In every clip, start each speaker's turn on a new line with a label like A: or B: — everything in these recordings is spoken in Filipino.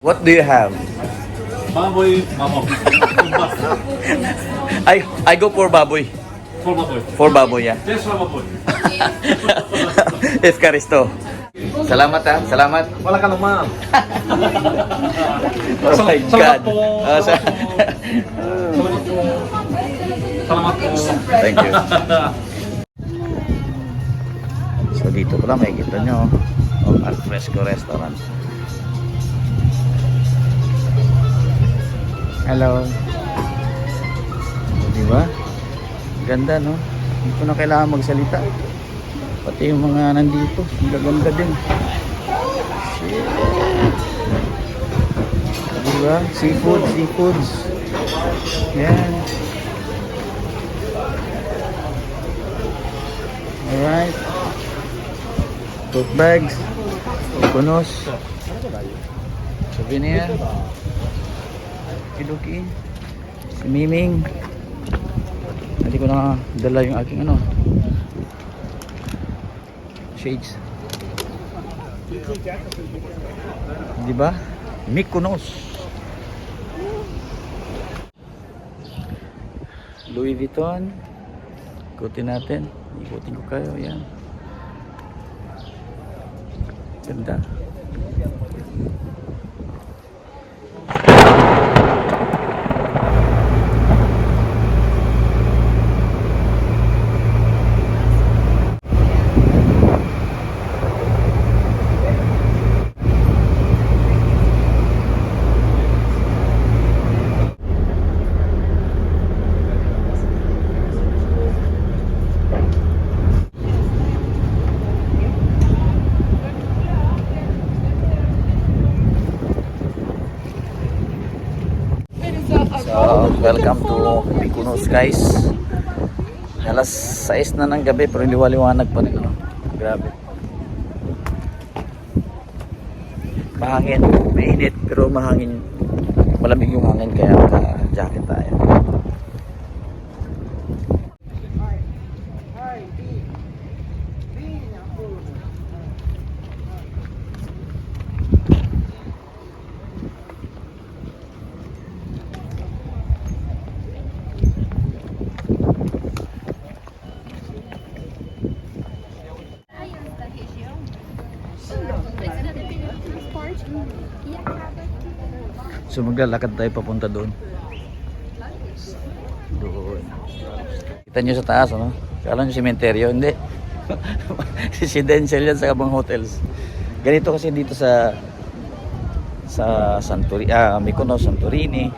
A: What do you have?
B: Baboy, mamo.
A: I go for baboy.
B: For baboy.
A: For baboy, yeah.
B: Just for baboy.
A: Eskaristo. Salamat ha, salamat.
B: Wala ka naman.
A: Oh my God.
B: Salamat po.
A: Salamat
B: po. Salamat po.
A: Thank you. So dito pala makikita nyo ang Alfresco Restaurant. Hello. Di ba? Ganda, no? Hindi ko na kailangan magsalita. Pati yung mga nandito, ang gaganda din. Shit. Di ba? Seafoods. Yan. Alright. Tote bags. Coconuts. Souvenir. Kiduki. Si Miming. Hindi ko na dala yung aking shades. Di ba? Mykonos. Louis Vuitton. Ikutin natin. Ikutin ko kayo. Yan. Ganda. So, welcome to Mykonos, guys. Alas 6 na ng gabi pero liwaliwanag pa rin. Grabe. Mahangin, mainit pero mahangin. Malamig yung hangin kaya naka-jacket tayo. So maglalakad tayo papunta doon. Kita nyo sa taas, ano? Kala nyo sementeryo, hindi. Residential yan sa kabang hotels. Ganito kasi dito sa Mykonos, Santorini.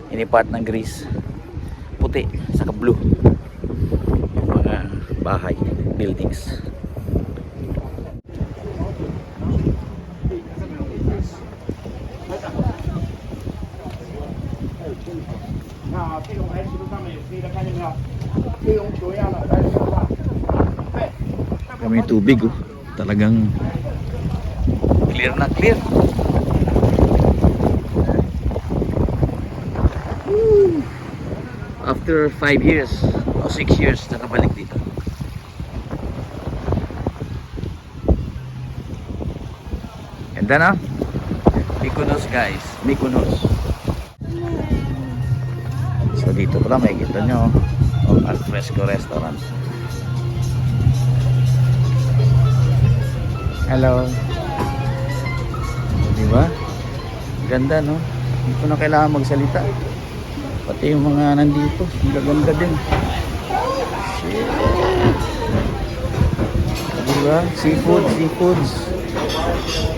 A: Ini part ng Greece. Puti, saka blue. Yung mga bahay, buildings. Kami tubig, oh. Talagang clear na clear. After 5 years o 6 years nakabalik dito. Ganda na. Mykonos, guys. Mykonos. So dito pala makikita nyo ang Alfresco Restaurant. Hello. Di ba? Ganda, no? Hindi ko na kailangan magsalita. Pati yung mga nandito, ang gaganda din. Shit. Di ba? Seafoods.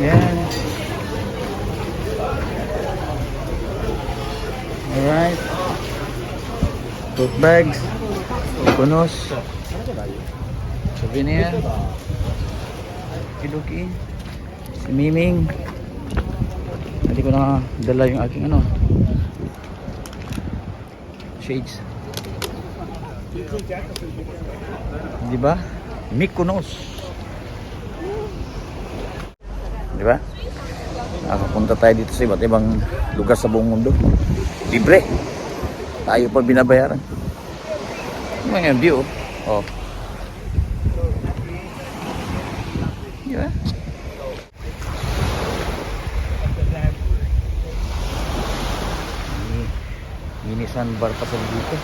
A: Yan. Alright. Tote bags. Coconuts. Souvenir. Kiduki. Si Miming. Hindi ko na dala yung aking shades. Di ba? Mykonos. Di ba? Nakapunta tayo dito sa iba't ibang lugar sa buong mundo. Libre. Tayo pa binabayaran. Ano yung view? Oh. Di ba? May sandbar pa sa dito.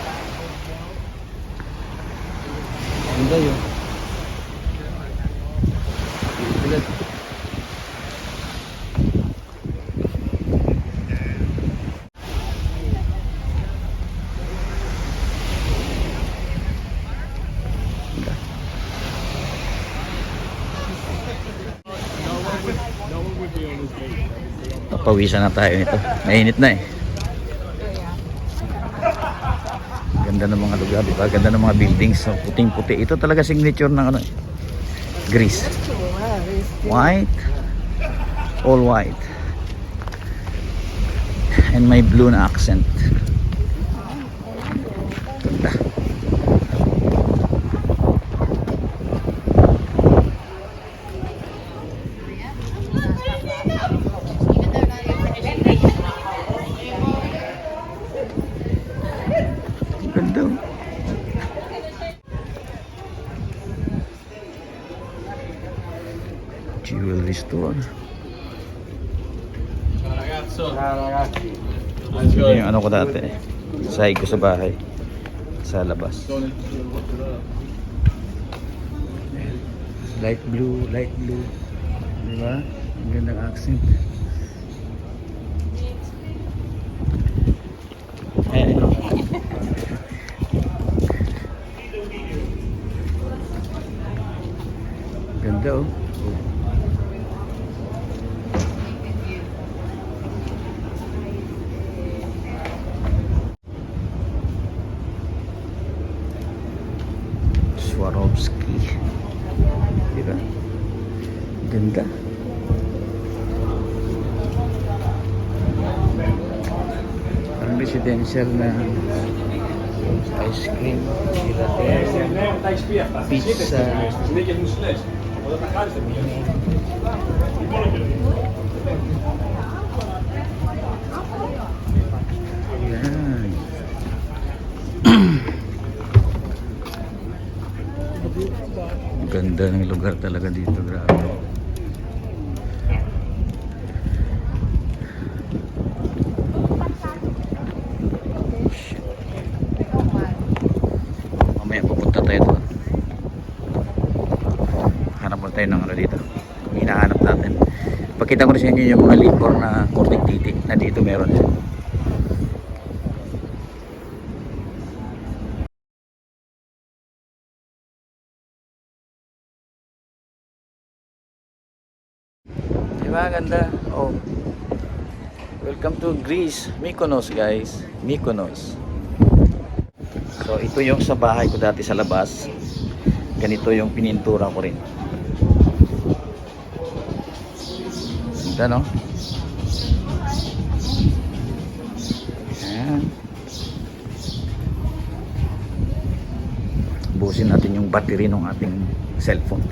A: Ganda yun. Bilat. Pawisan na tayo nito. Mainit na eh. Ganda ng mga lugar, diba? Ganda ng mga buildings. So, puting-puti. Ito talaga signature ng ano eh. Greece. White. All white. And may blue na accent. Ganda. Ganda. Jewelry store. Yun yung ano ko dati. Sahig ko sa bahay. Sa labas. Light blue, light blue. Diba? Ang gandang accent. Ganda oh. Swarovski. Diba? Ganda. Parang residential na ice cream, pizza. Ayan. Ganda ng lugar talaga dito, grabe. Mamaya pupunta tayo doon. Hanap mo tayo ng ano dito. Kung hinahanap natin. Pakita ko na sa inyo yung mga liquor na korting titi na dito meron. Diba ganda? Oh. Welcome to Greece, Mykonos guys. Mykonos. So ito yung sa bahay ko dati sa labas. Ganito yung pinintura ko rin. Ganda no? Ayan. Busin natin yung battery ng ating cellphone.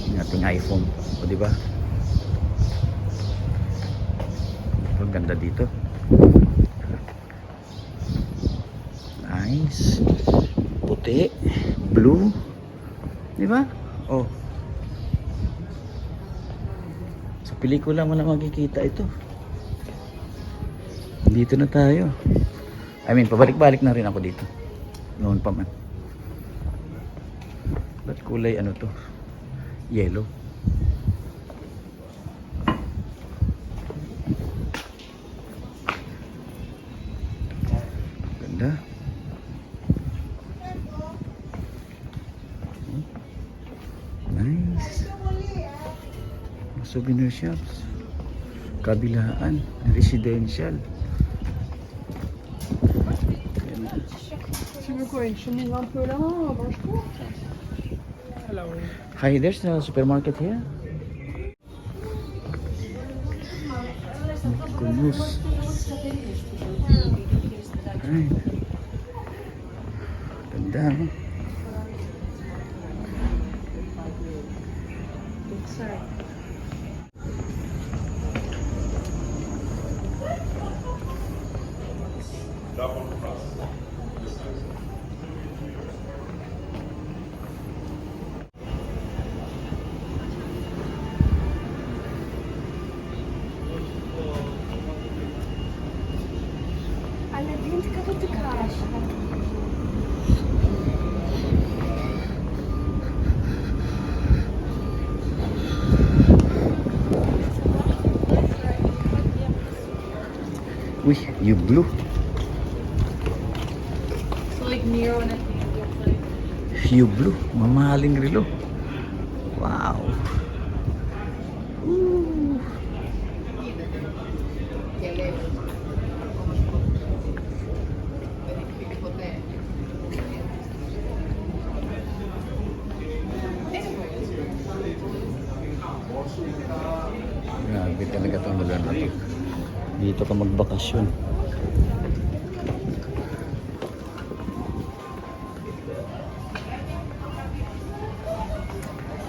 A: Yung ating iPhone. O diba? Ang ganda dito. Nice. Puti, blue. 'Di ba? Oh. Sa pelikula mo na makikita ito. Dito na tayo. I mean, pabalik-balik na rin ako dito. Noon pa man. Ba't kulay ano to? Yellow. Ganda. Nice. Souvenir shops. Kabilaan. Residential. Ganda.
C: Tu veux quoi? Une chemise un peu là, un manche court?
A: Hi, there's a supermarket here. Mykonos. Right. Ganda. No? Uy, you blue.
C: So like Nero and I think it looks like.
A: You blue. Mamahaling relo. Wow. Ooh. Grabe talaga itong lugar na to. Dito ka magbakasyon.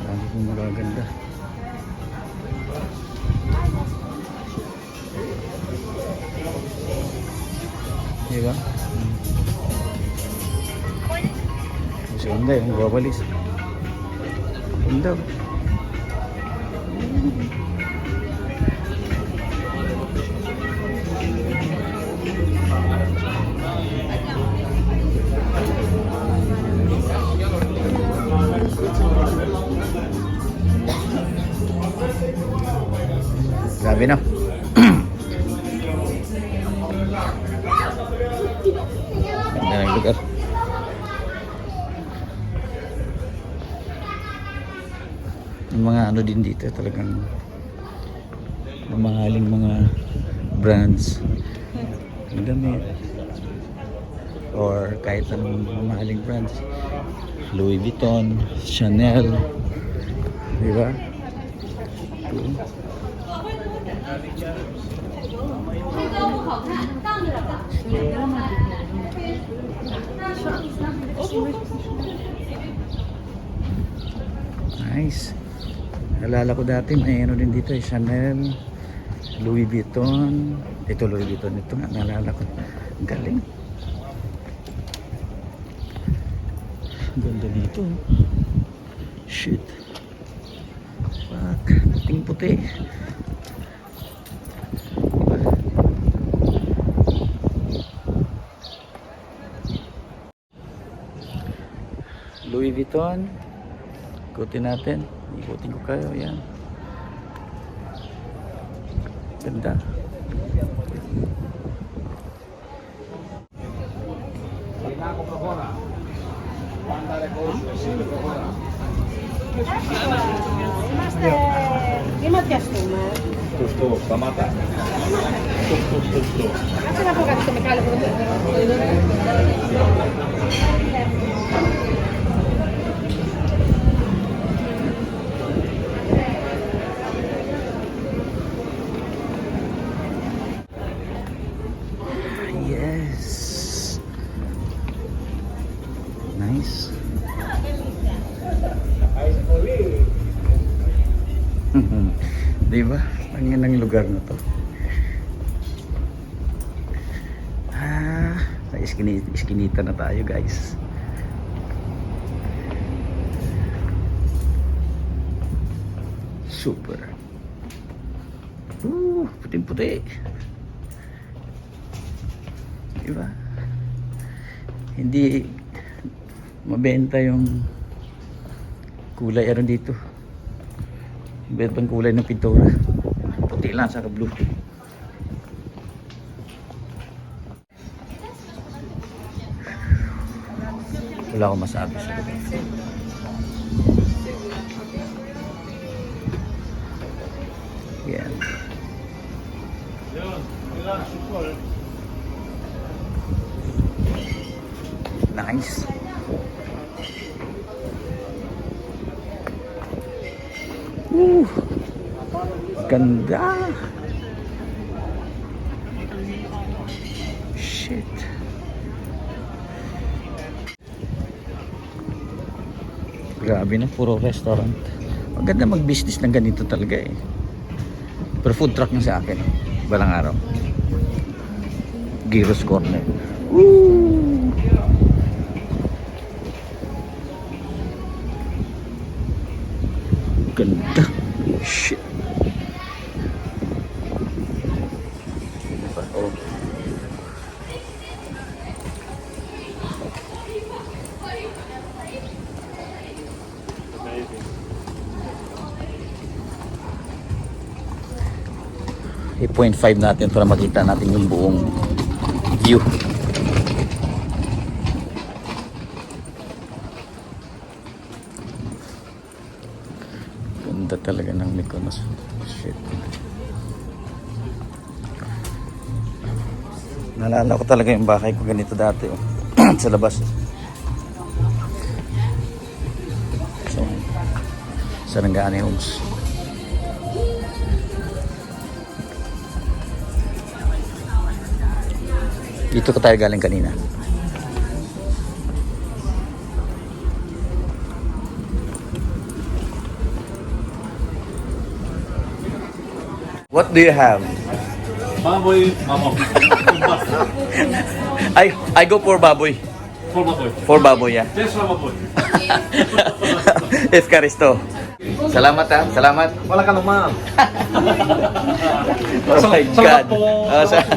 A: Grabe kong magaganda. Diba? Mas ganda yung babalis. Ganda. Grabe na. Ganda ng lugar. Yung mga ano din dito talagang mamahaling mga brands ng damit or kahit anong mamahaling brands, Louis Vuitton, Chanel, di ba? Nice. Nalala ko dati may ano din dito, Chanel, Louis Vuitton. Ito Louis Vuitton, ito nga nalala ko. Galing. Ganda dito. Shit. Fuck. Puting-puti. Louis Vuitton. Ikutin natin. Ikutin ko kayo. Yan. Ganda.
D: Ima chiesto una.
B: Tutto, stamata.
D: Anche la poca come cale
A: Yes. Nice. Diba? Ang yan ang lugar na to. Sa iskinita na tayo guys. Super. Puting-puti. Diba? Hindi mabenta yung kulay ano dito. Iba't ibang kulay ng pintura. Puti lang sa blue. Wala akong masabi sa lugar. Yan. Nice. Ganda. Shit. Grabe na, puro restaurant. Maganda mag-business ng ganito talaga eh. Pero food truck na sa akin. Balang araw. Gyros Corner. Woo! Ganda. Shit. Oh. 2.5 natin para makita natin yung buong view. Ganda talaga ng Mykonos. Shit. Naalala ko talaga yung bahay ko ganito dati, oh. Sa labas. So, Sarangani Homes. Dito ko tayo galing kanina. What do you have?
B: Baboy, mama.
A: I go for baboy.
B: For baboy.
A: For baboy, yeah.
B: Just baboy.
A: Eskaristo. Salamat ha. Salamat.
B: Wala ka naman.
A: Oh my God.
B: Salamat po.
A: Oh,
B: Salamat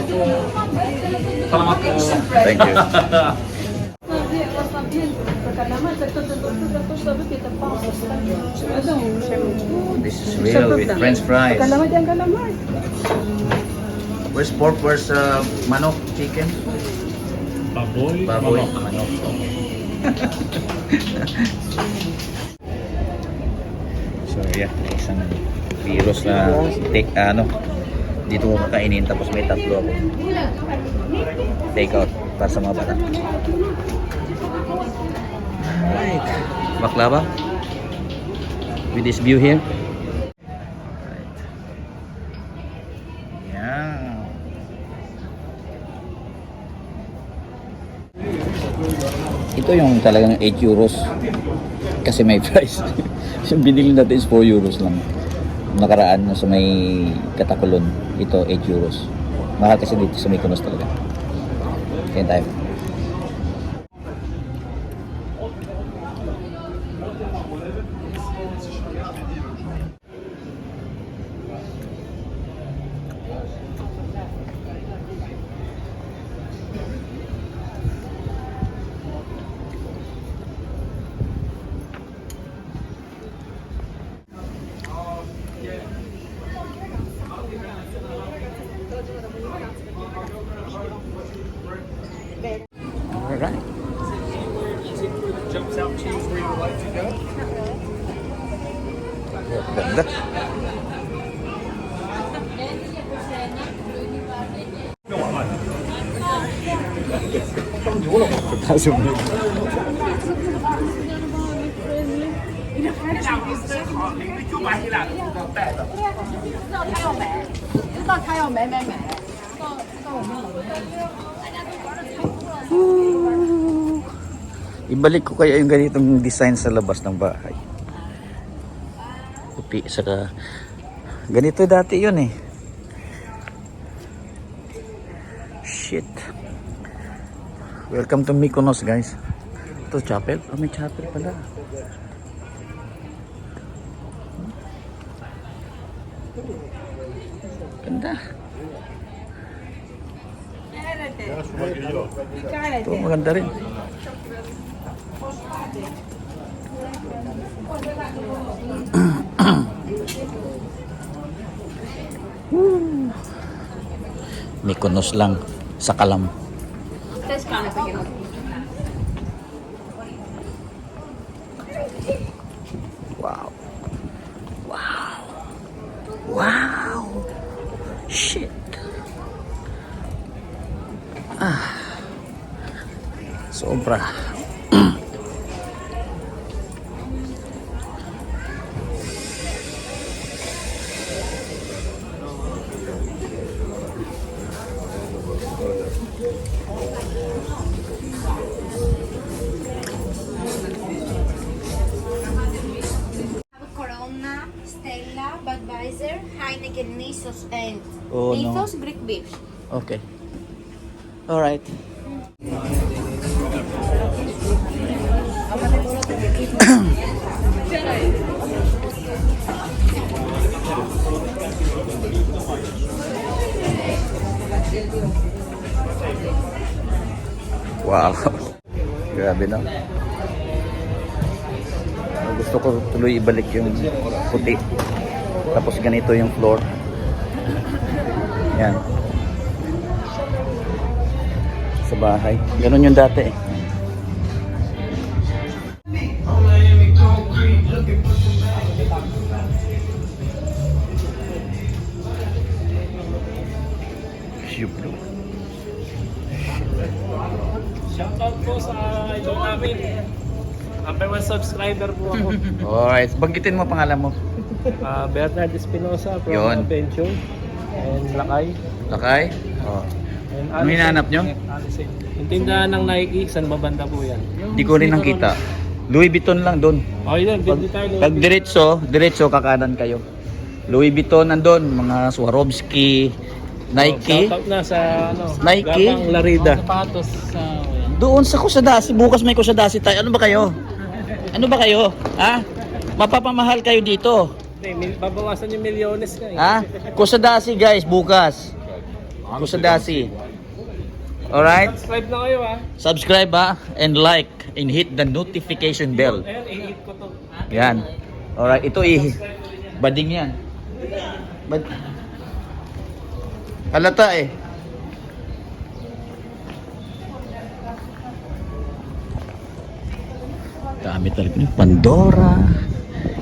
B: po. Salamat po.
A: Thank you. This is real with French fries.
C: Calamar yan, calamar.
A: Where's pork? Where's manok? Chicken?
B: Baboy,
A: Baboy.
B: mama.
A: Manok. So yeah, isang virus na dito ko kakainin tapos may tatlo ako. Take out para sa mga bata. Right. Baklava. With this view here. Right. Yeah. Ito yung talagang 8 euros kasi may price. Yung binili natin is 4 euros lang. Nakaraan na sa may Katakulon, ito 8 euros. Mahal kasi dito sa Mykonos talaga. Kaya tayo. Alright.
B: Jumps out to you where you would like to go.
A: Ganda. Ibalik ko kaya yung ganitong design sa labas ng bahay. Puti saka ganito dati yun eh. Shit. Welcome to Mykonos, guys. Ito chapel. Oh, may chapel pala. Ganda. Ito maganda rin. Mykonos lang sa Kalam. Wow. Wow. Wow. Shit. Sobra.
E: Corona, Stella, Budweiser, Heineken, Nissos, and
A: Oh, no.
E: Nissos Greek beef.
A: Okay. All right. Wow. Grabe na. Gusto ko tuloy ibalik yung puti. Tapos ganito yung floor. Yan. Sa bahay. Ganun yung dati eh. Siyempre.
B: Shoutout po sa idol namin. Number 1 subscriber po ako.
A: Alright, banggitin mo pangalan mo.
B: Bernard Espinosa from
A: Yun.
B: Bencho and Lakay.
A: Lakay? Oh.
B: And
A: Ano hinahanap nyo?
B: Alice. Yung tindahan ng Nike, saan babanda po yan?
A: Hindi ko rin nakita. Louis Vuitton lang doon.
B: Oh, yun. Bindi tayo.
A: Pag diretso kakanan kayo. Louis Vuitton nandun, mga Swarovski, Nike.
B: Shoutout na sa ano,
A: Nike?
B: Gabang Larida.
C: Sapatos sa...
A: Doon sa Kusadasi, bukas may Kusadasi tayo. Ano ba kayo? Ano ba kayo? Ha? Mapapamahal kayo dito.
B: Hindi, babawasan yung milyones ka eh.
A: Ha? Kusadasi guys, bukas. Kusadasi. Alright?
B: Subscribe na kayo ha.
A: Subscribe ha, and like, and hit the notification bell.
B: Ayan, i-hit ko to.
A: Yan. Alright, ito bading yan. Halata eh. Dami talaga. Pandora,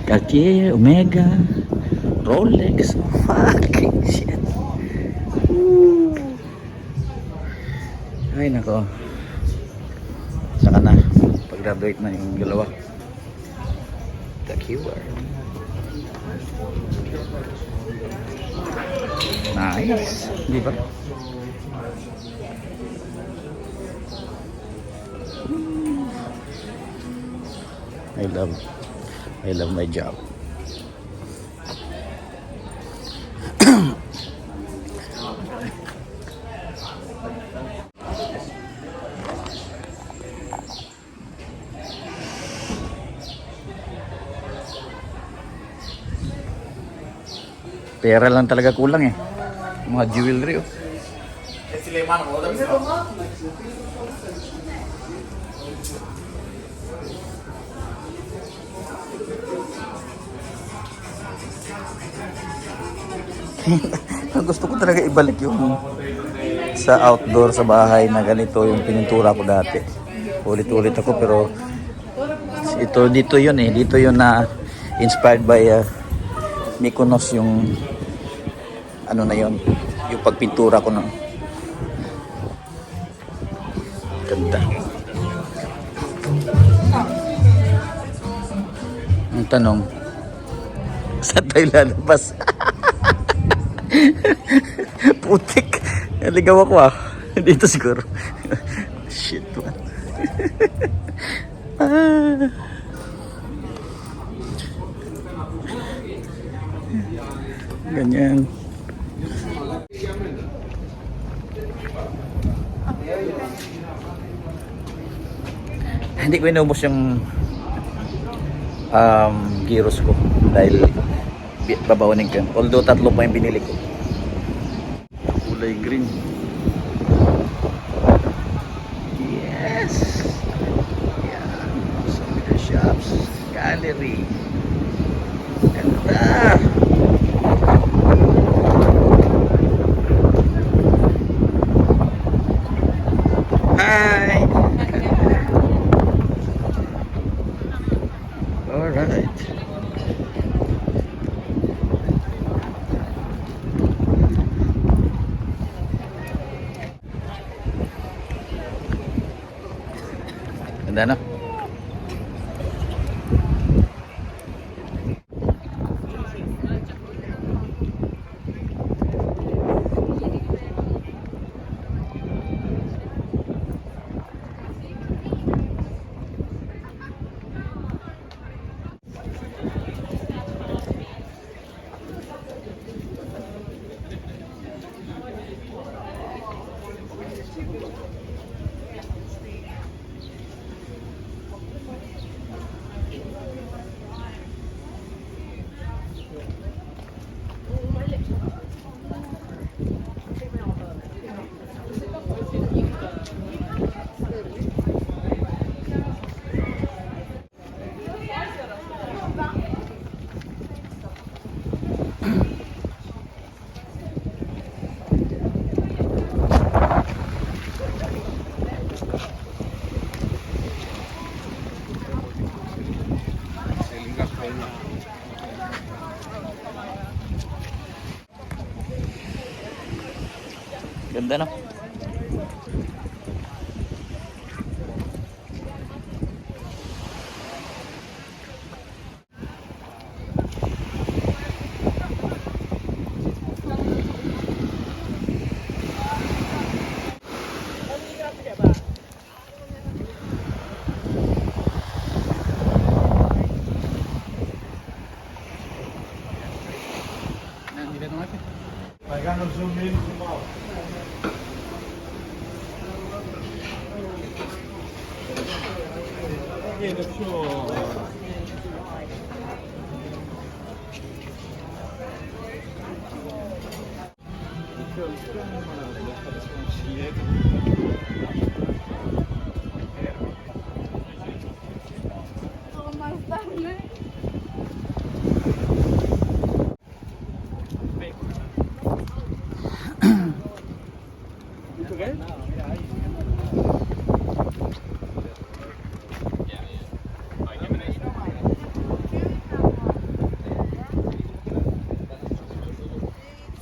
A: Cartier, Omega, Rolex. Fucking shit. Woo. Ay nako. Saka na. Pag-graduate na yung dalawa. The keyword. Nice. Di ba? I love my job. Pera lang talaga kulang eh. Mga jewelry oh. Gusto ko talaga ibalik yung sa outdoor sa bahay na ganito yung pinintura ko dati. Ulit-ulit ako pero dito yun eh. Dito yun na inspired by Mykonos yung ano na yun, yung pagpintura ko ng ganda. Ang tanong, saan tayo lalabas? Putik. Naligaw ako ah. Dito siguro. Shit man. Ganyan. Hindi ko inubos yung gyros ko dahil babawanin ko. Although 3 pa yung binili ko. Kulay green. Yes. Yan. Souvenir shops. Gallery. Ganda. Hi. All right. Ganda na. Ganda no?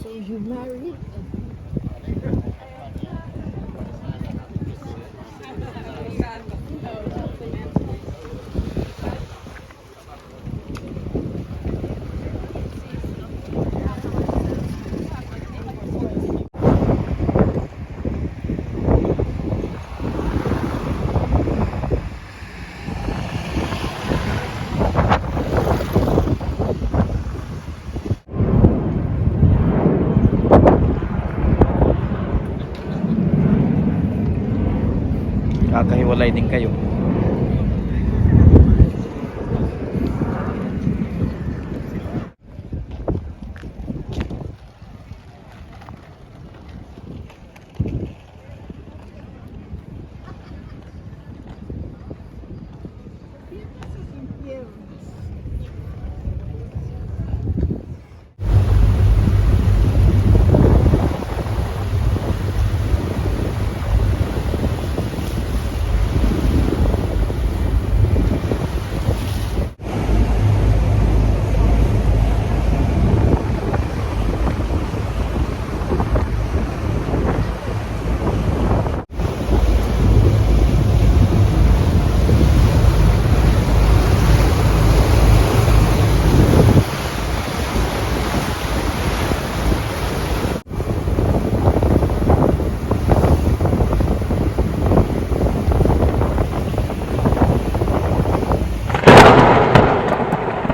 C: So you married?
A: Kakahiwalay din kayo.